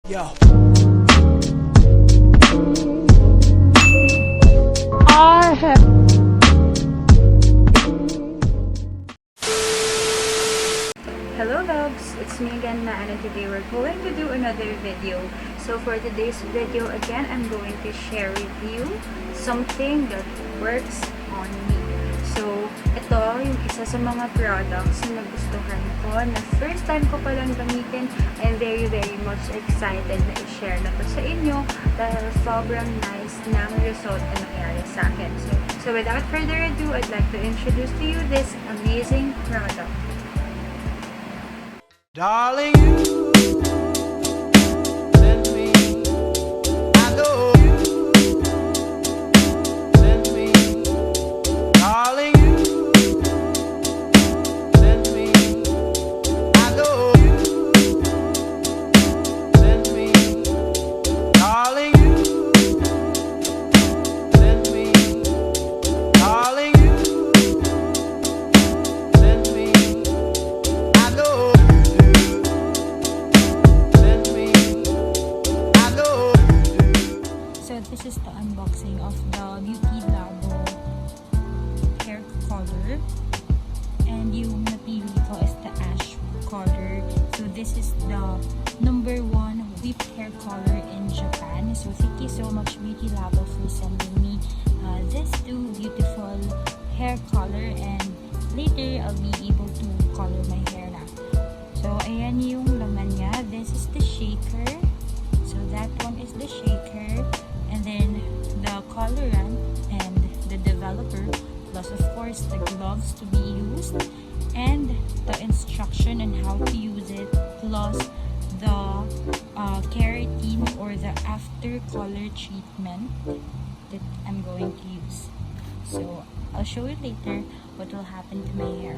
Yo. I have. Hello loves, it's me again MAAN, and today we're going to do another video. So for today's video again, I'm going to share with you something that works on me. So ito yung isa sa mga products na nagustuhan ko na first time ko palang gamitin. I'm very much excited na i-share na to sa inyo dahil sobrang nice ng result na nangyari sa akin. So without further ado, I'd like to introduce to you this amazing product. Darling, you send me, I know you send me, darling, you send me, I know you send me, darling, you send me, darling, you send me, I know. This is the unboxing of the BeautyLabo hair color, and yung napili ko is the ash color. So this is the #1 whipped hair color in Japan. So thank you so much BeautyLabo for sending me this two beautiful hair color, and later I'll be able to color my hair na. So ayan yung laman niya. This is the shaker. So that one is the shaker. And then the colorant and the developer, plus of course the gloves to be used, and the instruction on how to use it, plus the keratin or the after color treatment that I'm going to use. So I'll show you later what will happen to my hair.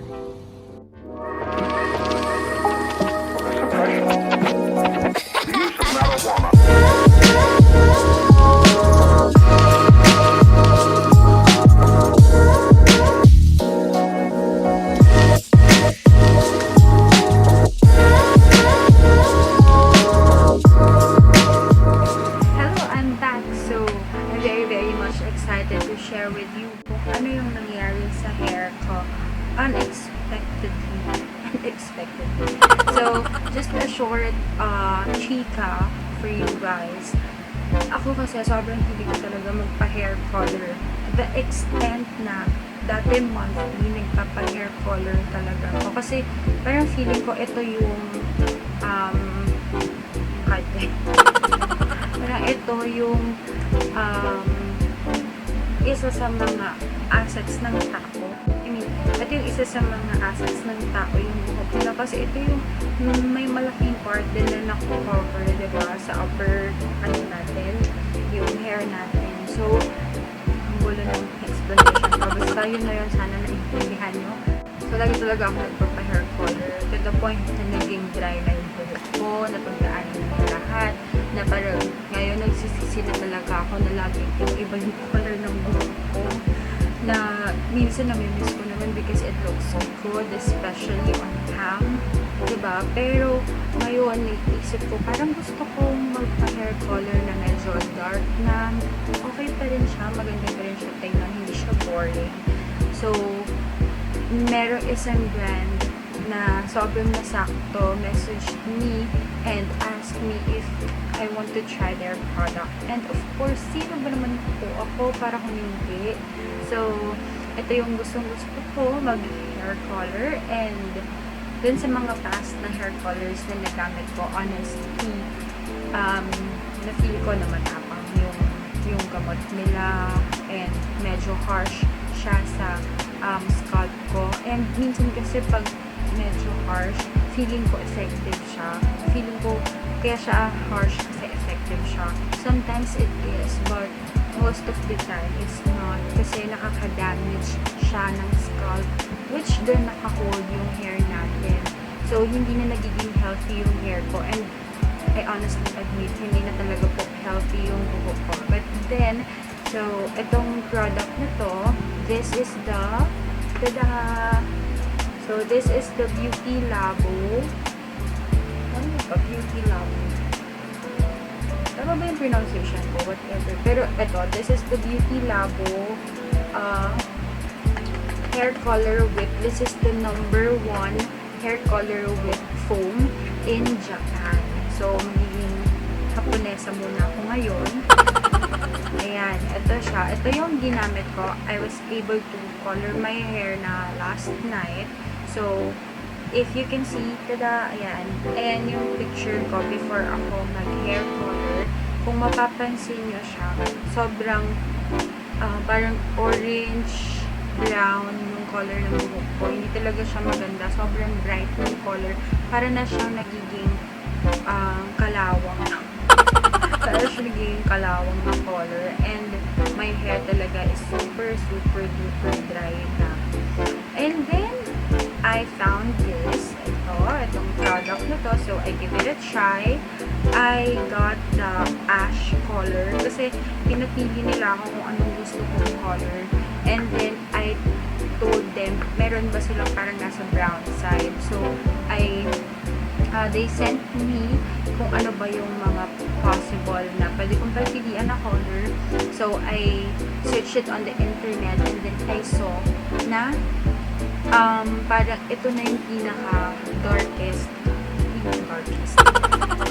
Excited to share with you kung ano yung nangyari sa hair ko unexpectedly. So just a short chika for you guys. Ako kasi sobrang hindi ko talaga magpa-hair color, the extent na dati monthly nagpapa-hair color talaga ako kasi parang feeling ko ito yung parang ito yung isa sa mga assets ng tao. I mean, ito yung isa sa mga assets ng tao, yung buhok nila. Kasi ito yung may malaking part din na nakukover, diba? Sa upper, natin, yung hair natin. So, ang gulo ng explanation ko. Basta yun na yun, sana naintindihan nyo. So, lagi talaga ako nagpapa-hair color. To the point na naging dry na yung buhok ko, napagdaanin na lahat. Na parang ngayon nagsisisi na talaga ako na lagi yung iba yung color ng buhok ko, na minsan namimiss ko naman because it looks so good, especially on cam, diba? Pero ngayon naisip ko parang gusto kong magpa-hair color na medyo dark na okay pa rin siya, maganda pa rin siya tingnan, hindi siya boring. So merong isang brand na sobrang nasakto message me and ask me if I want to try their product. And of course, sino ba naman po ako para humindi? So, ito yung gustong-gusto ko, mag-hair color. And dun sa mga past na hair colors na nagamit ko, honestly, na-feel ko na matapang yung gamot nila, and medyo harsh siya sa scalp ko. And minsan kasi pag medyo harsh, feeling ko effective siya. Feeling ko kaya siya harsh kasi effective siya. Sometimes it is, but most of the time it's not, kasi nakaka-damage siya ng scalp, which doon naka-hold yung hair natin. So, hindi na nagiging healthy yung hair ko, and I honestly admit, hindi na talaga po healthy yung buhok ko. But then, so, itong product na to, this is the so this is the BeautyLabo. Ano ba BeautyLabo? tama ba yung pronunciation ko? Whatever. Pero ito, this is the BeautyLabo hair color whip. This is the number 1 hair color whip foam in Japan. So, magiging Haponesa muna ako ngayon. Ayan, ito siya. Ito yung ginamit ko. I was able to color my hair na last night. So, if you can see, tada, ayan. Ayan yung picture ko before ako mag-hair color. Kung mapapansin nyo siya, sobrang parang orange, brown yung color ng buhok ko. Hindi talaga siya maganda. Sobrang bright yung color. Para na siyang nagiging kalawang. Para siya nagiging kalawang na color. And my hair talaga is super, super, duper dry na. And then, I found this. Itong product na to. So, I give it a try. I got the ash color. Kasi, pinapili nila ako kung anong gusto kong color. And then, I told them, meron ba silang parang nasa brown side. So, they sent me kung ano ba yung mga possible na pwede kong pagpilian na color. So, I searched it on the internet and then I saw na parang ito na yung pinaka-darkest.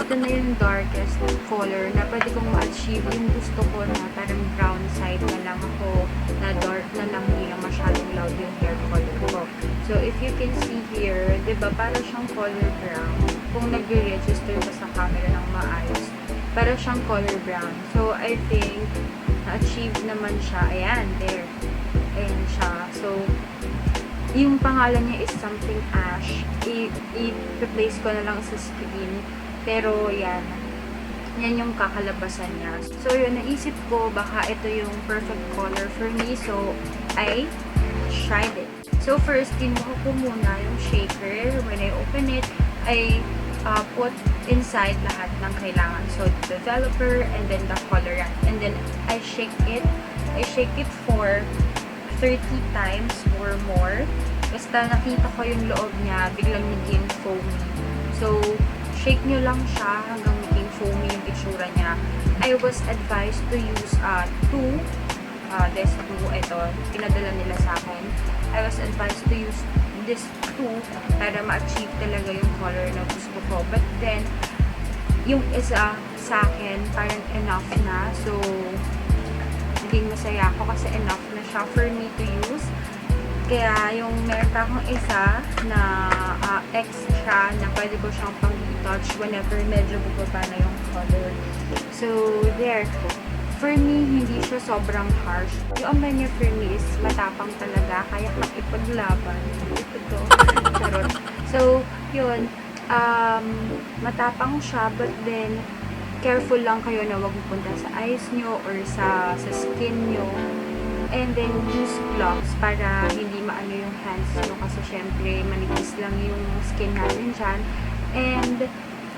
Ito na yung darkest color na pwede kong ma-achieve yung gusto ko na parang brown side na lang ako, na dark na lang, hindi lang masyadong loud yung hair color ko. So, if you can see here, diba, parang siyang color brown. Kung nag-register ka sa camera ng maayos, parang siyang color brown. So, I think, na-achieve naman siya. Ayan, there. Ayan siya. So, yung pangalan niya is something ash. I-replace ko na lang sa screen. Pero, yan. Yan yung kakalabasan niya. So, yun, naisip ko, baka ito yung perfect color for me. So, I tried it. So, first, kinuha ko muna yung shaker. When I open it, I put inside lahat ng kailangan. So, the developer, and then the colorant. And then, I shake it. I shake it for 30 times or more. Basta nakita ko yung loob niya, biglang naging foamy. So, shake nyo lang siya hanggang naging foamy yung itsura niya. I was advised to use this two, ito, pinadala nila sa akin. I was advised to use this two para ma-achieve talaga yung color na gusto ko. But then, yung isa sa akin, parang enough na. So, naging masaya ako kasi enough na siya for me to use. Kaya yung meron pa akong isa na extra na pwede ko siyang pang-retouch whenever medyo bubaba na yung color. So, there. For me, hindi siya sobrang harsh. Yung amay niya for me is matapang talaga. Kaya makipaglaban. Ito. Charot. So, yun. Matapang siya, but then, careful lang kayo na wag pupunta sa eyes nyo or sa skin nyo. And then, use gloves para hindi maano yung hands nyo kasi syempre manipis lang yung skin natin dyan. And,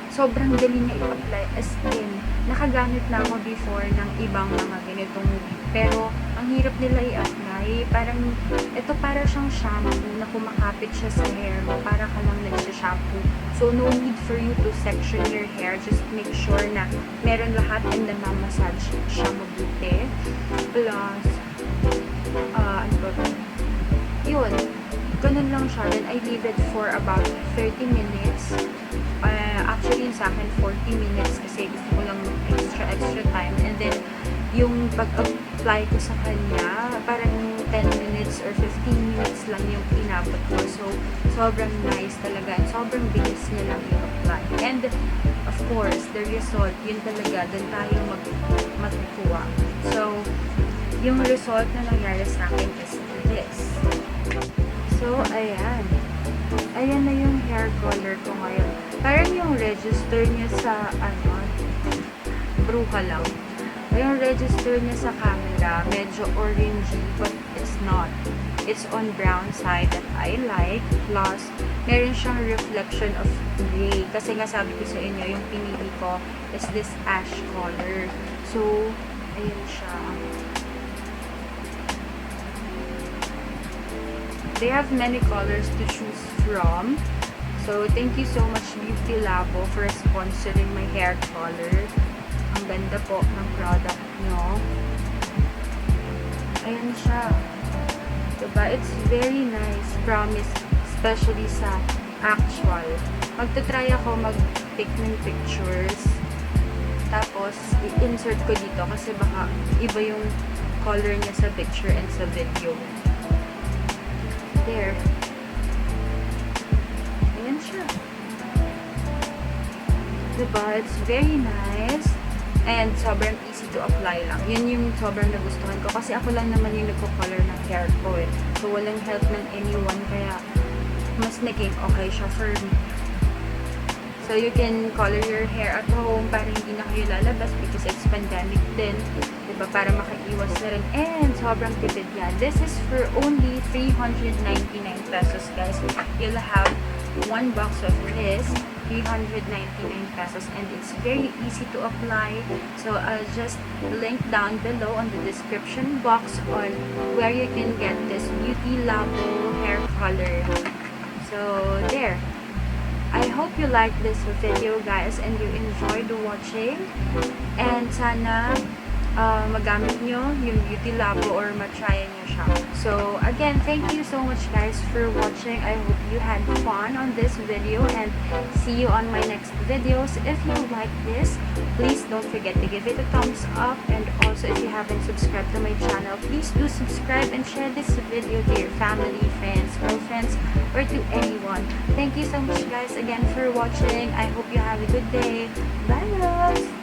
sobrang dali niya i-apply as in. Nakagamit na ako before ng ibang mga ganitong wig. Pero, ang hirap nila i-apply. Parang, ito para siyang shampoo na kumakapit siya sa hair mo. Para ka lang nagsha-shampoo. So, no need for you to section your hair. Just make sure na meron lahat and na-massage siya mabuti. Plus, ano ba ba? Yun. Ganun lang siya. Then, I leave it for about 30 minutes. Actually, sa akin, 40 minutes kasi gusto ko lang extra time. And then, yung pag-apply ko sa kanya, parang 10 minutes or 15 minutes lang yung inabot ko. So, sobrang nice talaga. And sobrang bilis niya lang i-apply. And, of course, the result, yun talaga, doon tayo matutuwa. So, yung result na nangyari sa akin is this. So, ayan. Ayan na yung hair color ko ngayon. Parang yung register niya sa, bruha lang. Yung register niya sa camera, medyo orangey, but it's not. It's on brown side that I like. Plus, meron siyang reflection of gray. Kasi nga sabi ko sa inyo, yung pinili ko is this ash color. So, ayan siya. They have many colors to choose from. So, thank you so much BeautyLabo for sponsoring my hair color. Ang Sobrang ganda po ng product nyo. Ayan siya. Diba? It's very nice. Promise. Especially sa actual. Magta-try ako mag-take ng pictures. Tapos, i-insert ko dito kasi baka iba yung color niya sa picture and sa video. There. Ayan siya. Diba? It's very nice. And sobrang easy to apply lang. Yun yung sobrang nagustuhan ko. Kasi ako lang naman yung nagko-color ng hair ko eh. So, walang help ng anyone. Kaya, mas naging okay siya for me. So, you can color your hair at home para hindi na kayo lalabas because it's pandemic din. Diba? Para makaiwas na rin. And, sobrang tipid yan. This is for only 399 pesos, guys. You'll have one box of this. 399 pesos, and it's very easy to apply. So I'll just link down below on the description box on where you can get this BeautyLabo hair color. So there. I hope you like this video, guys, and you enjoyed watching. And sana magamit nyo yung BeautyLabo or matry nyo siya. So again, thank you so much, guys, for watching. I hope you had fun on this video, and see you on my next videos. If you like this, please don't forget to give it a thumbs up, and also if you haven't subscribed to my channel, please do subscribe and share this video to your family, friends, girlfriends, or to anyone. Thank you so much, guys, again for watching. I hope you have a good day. Bye, loves!